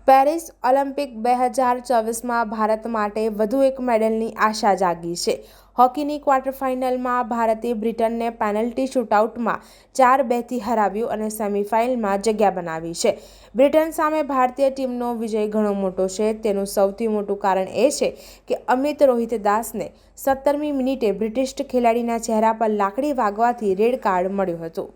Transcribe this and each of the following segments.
Paris Olympic 2024માં Bharat માટે વધુ એક મેડલની આશા જાગી છે। હોકીની ક્વાર્ટર ફાઇનલમાં ભારતે બ્રિટનને પેનલ્ટી શૂટઆઉટમાં 4-2થી હરાવ્યું અને સેમીફાઇનલમાં જગ્યા બનાવી છે। બ્રિટન સામે ભારતીય ટીમનો વિજય ઘણો મોટો છે। તેનું સૌથી મોટું કારણ એ છે કે અમિત રોહિતદાસને 17મી મિનિટે બ્રિટિશ ખેલાડીના ચહેરા પર લાકડી વાગવાથી રેડ કાર્ડ મળ્યો હતો।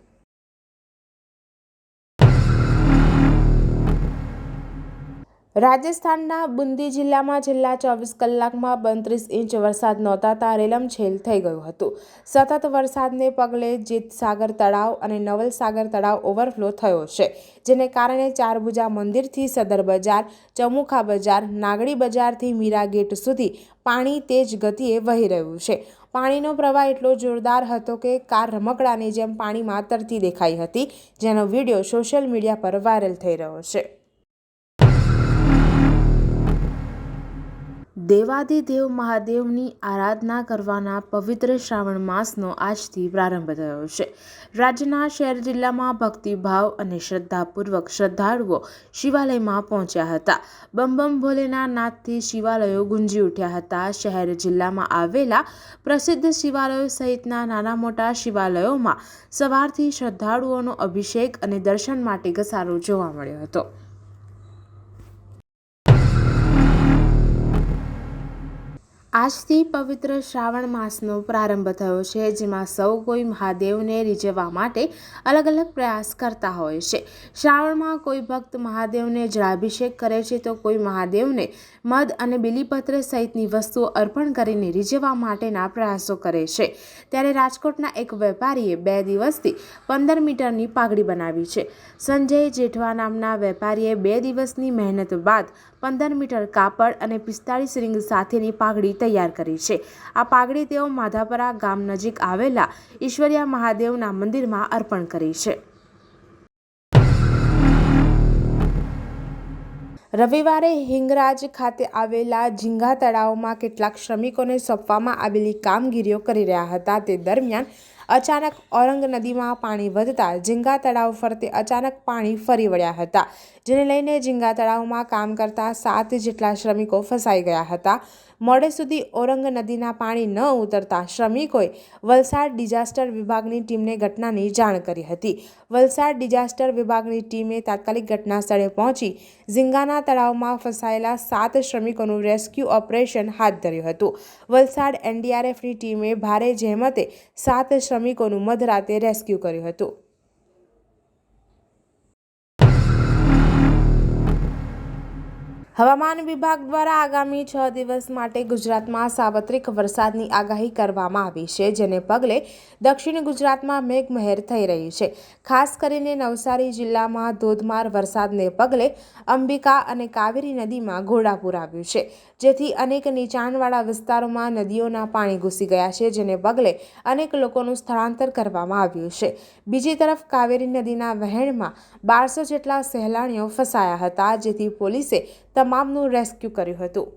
રાજસ્થાનના બુંદી જિલ્લામાં છેલ્લા 24 કલાકમાં 32 ઇંચ વરસાદ નોંધાતા રેલમછેલ થઈ ગયું હતું। સતત વરસાદને પગલે જીતસાગર તળાવ અને નવલ સાગર તળાવ ઓવરફ્લો થયો છે, જેને કારણે ચારભુજા મંદિરથી સદર બજાર, ચમુખા બજાર, નાગડી બજારથી મીરા ગેટ સુધી પાણી તેજ ગતિએ વહી રહ્યું છે। પાણીનો પ્રવાહ એટલો જોરદાર હતો કે કાર રમકડાની જેમ પાણીમાં તરતી દેખાઈ હતી, જેનો વિડીયો સોશિયલ મીડિયા પર વાયરલ થઈ રહ્યો છે। દેવાધિદેવ મહાદેવની આરાધના કરવાના પવિત્ર શ્રાવણ માસનો આજથી પ્રારંભ થયો છે। રાજ્યના શહેર જિલ્લામાં ભક્તિભાવ અને શ્રદ્ધાપૂર્વક શ્રદ્ધાળુઓ શિવાલયમાં પહોંચ્યા હતા। બમ બમ ભોલેના નાદથી શિવાલયો ગુંજી ઉઠ્યા હતા। શહેર જિલ્લામાં આવેલા પ્રસિદ્ધ શિવાલયો સહિતના નાના મોટા શિવાલયોમાં સવારથી શ્રદ્ધાળુઓનો અભિષેક અને દર્શન માટે ઘસારો જોવા મળ્યો હતો। આજથી પવિત્ર શ્રાવણ માસનો પ્રારંભ થયો છે, જેમાં સૌ કોઈ મહાદેવને રીઝવવા માટે અલગ અલગ પ્રયાસ કરતા હોય છે। શ્રાવણમાં કોઈ ભક્ત મહાદેવને જળાભિષેક કરે છે, તો કોઈ મહાદેવને મધ અને બીલીપત્ર સહિતની વસ્તુઓ અર્પણ કરીને રીઝવવા માટેના પ્રયાસો કરે છે। ત્યારે રાજકોટના એક વેપારીએ 2 દિવસથી 15 મીટરની પાઘડી બનાવી છે। સંજય જેઠવા નામના વેપારીએ 2 દિવસની મહેનત બાદ 15 મીટર કાપડ અને 45 રીંગ સાથેની પાઘડી તૈયાર કરી છે। આ પાઘડી તેઓ માધાપરા ગામ નજીક આવેલા ઈશ્વરિયા મહાદેવના મંદિરમાં અર્પણ કરી છે। રવિવારે હિંગરાજ ખાતે આવેલા ઝીંગા તળાવમાં કેટલાક શ્રમિકોને સોંપવામાં આવેલી કામગીરીઓ કરી રહ્યા હતા। તે દરમિયાન અચાનક ઓરંગ નદીમાં પાણી વધતા ઝીંગા તળાવ ફરતે અચાનક પાણી ફરી વળ્યા હતા, જેને લઈને ઝીંગા તળાવમાં કામ કરતા 7 જેટલા શ્રમિકો ફસાઈ ગયા હતા। મોડે સુધી ઓરંગ નદીના પાણી ન ઉતરતા શ્રમિકોએ વલસાડ ડિઝાસ્ટર વિભાગની ટીમને ઘટનાની જાણ કરી હતી। વલસાડ ડિઝાસ્ટર વિભાગની ટીમે તાત્કાલિક ઘટના સ્થળે પહોંચી ઝીંગાના તળાવમાં ફસાયેલા 7 શ્રમિકોનું રેસ્ક્યુ ઓપરેશન હાથ ધર્યું હતું। વલસાડ એનડીઆરએફની ટીમે ભારે જહેમતે 7 શ્રમિકોનું મધરાતે રેસ્ક્યુ કર્યું હતું। હવામાન વિભાગ દ્વારા આગામી 6 દિવસ માટે ગુજરાતમાં સાર્વત્રિક વરસાદની આગાહી કરવામાં આવી છે, જેને પગલે દક્ષિણ ગુજરાતમાં મેઘમહેર થઈ રહી છે। ખાસ કરીને નવસારી જિલ્લામાં ધોધમાર વરસાદને પગલે અંબિકા અને કાવેરી નદીમાં ઘોડાપૂર આવ્યું છે, જેથી અનેક નીચાણવાળા વિસ્તારોમાં નદીઓના પાણી ઘૂસી ગયા છે, જેને પગલે અનેક લોકોનું સ્થળાંતર કરવામાં આવ્યું છે। બીજી તરફ કાવેરી નદીના વહેણમાં 1200 જેટલા સહેલાણીઓ ફસાયા હતા, જેથી પોલીસે તમામનું રેસ્ક્યુ કર્યું હતું।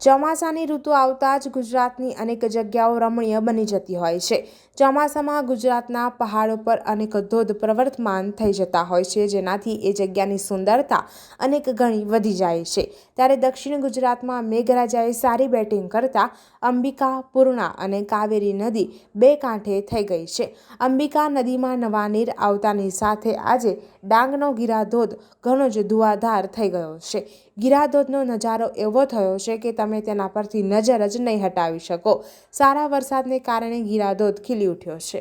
ચોમાસાની ઋતુ આવતા જ ગુજરાતની અનેક જગ્યાઓ રમણીય બની જતી હોય છે। ચોમાસામાં ગુજરાતના પહાડો પર અનેક ધોધ પ્રવર્તમાન થઈ જતા હોય છે, જેનાથી એ જગ્યાની સુંદરતા અનેક ગણી વધી જાય છે। ત્યારે દક્ષિણ ગુજરાતમાં મેઘરાજાએ સારી બેટિંગ કરતા અંબિકા, પૂર્ણા અને કાવેરી નદી 2 કાંઠે થઈ ગઈ છે। અંબિકા નદીમાં નવા નીર આવતાની સાથે આજે ડાંગનો ગીરાધોધ ઘણો જ ધુઆધાર થઈ ગયો છે। ગીરાધોધનો નજારો એવો થયો છે કે તમે તેના પરથી નજર જ નહીં હટાવી શકો। સારા વરસાદને કારણે ગીરાધોધ ખીલી ઉઠ્યો છે।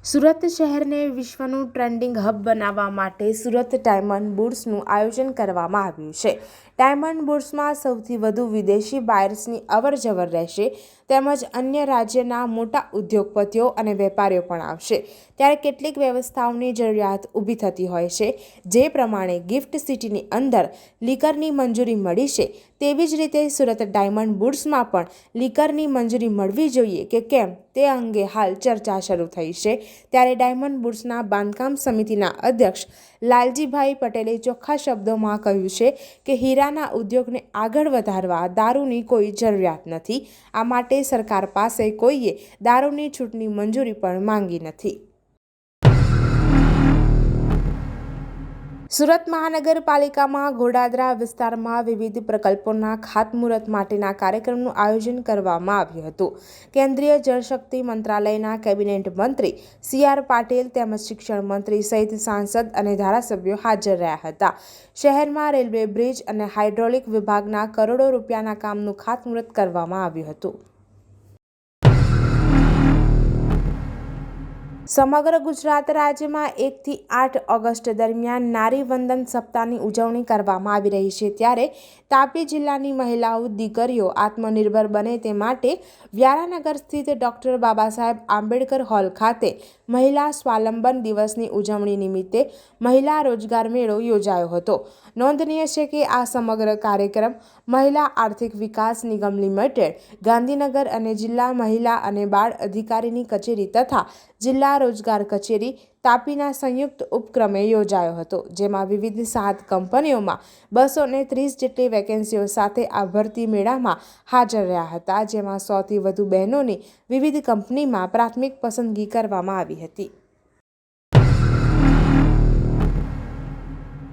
સુરત શહેરને વિશ્વનું ટ્રેન્ડિંગ હબ બનાવવા માટે સુરત ડાયમંડ બુર્સનું આયોજન કરવામાં આવ્યું છે। ડાયમંડ બુર્સમાં સૌથી વધુ વિદેશી બાયર્સની અવરજવર રહેશે, તેમજ અન્ય રાજ્યના મોટા ઉદ્યોગપતિઓ અને વેપારીઓ પણ આવશે। ત્યારે કેટલીક વ્યવસ્થાઓની જરૂરિયાત ઊભી થતી હોય છે, જે પ્રમાણે ગિફ્ટ સિટીની અંદર લિકરની મંજૂરી મળી છે, તેવી જ રીતે સુરત ડાયમંડ બુટ્સમાં પણ લીકરની મંજૂરી મળવી જોઈએ કે કેમ તે અંગે હાલ ચર્ચા શરૂ થઈ છે। ત્યારે ડાયમંડ બુટ્સના બાંધકામ સમિતિના અધ્યક્ષ લાલજીભાઈ પટેલે ચોખ્ખા શબ્દોમાં કહ્યું છે કે હીરાના ઉદ્યોગને આગળ વધારવા દારૂની કોઈ જરૂરિયાત નથી। આ માટે સરકાર પાસે કોઈએ દારૂની છૂટની મંજૂરી પણ માંગી નથી। સુરત મહાનગરપાલિકામાં ઘોડાદરા વિસ્તારમાં વિવિધ પ્રકલ્પોના ખાતમુહૂર્ત માટેના કાર્યક્રમનું આયોજન કરવામાં આવ્યું હતું। કેન્દ્રીય જળશક્તિ મંત્રાલયના કેબિનેટ મંત્રી CR પાટીલ તેમજ શિક્ષણ મંત્રી સહિત સાંસદ અને ધારાસભ્યો હાજર રહ્યા હતા। શહેરમાં રેલવે બ્રિજ અને હાઇડ્રોલિક વિભાગના કરોડો રૂપિયાના કામનું ખાતમુહૂર્ત કરવામાં આવ્યું હતું। સમગ્ર ગુજરાત રાજ્યમાં 1 થી 8 ઓગસ્ટ દરમિયાન નારી વંદન સપ્તાહની ઉજવણી કરવામાં આવી રહી છે। ત્યારે તાપી જિલ્લાની મહિલાઓ દીકરીઓ આત્મનિર્ભર બને તે માટે વ્યારાનગર સ્થિત ડૉક્ટર બાબા સાહેબ આંબેડકર હોલ ખાતે મહિલા સ્વાવલંબન દિવસની ઉજવણી નિમિત્તે મહિલા રોજગાર મેળો યોજાયો હતો। નોંધનીય છે કે આ સમગ્ર કાર્યક્રમ મહિલા આર્થિક વિકાસ નિગમ લિમિટેડ, ગાંધીનગર અને જિલ્લા મહિલા અને બાળ અધિકારીની કચેરી તથા જિલ્લા રોજગાર કચેરી તાપીના સંયુક્ત ઉપક્રમે યોજાયો હતો। જેમાં વિવિધ 7 કંપનીઓમાં 230 જેટલી વેકેન્સીઓ સાથે આ ભરતી મેળામાં હાજર રહ્યા હતા। જેમાં 100થી વધુ બહેનોની વિવિધ કંપનીમાં પ્રાથમિક પસંદગી કરવામાં આવી હતી।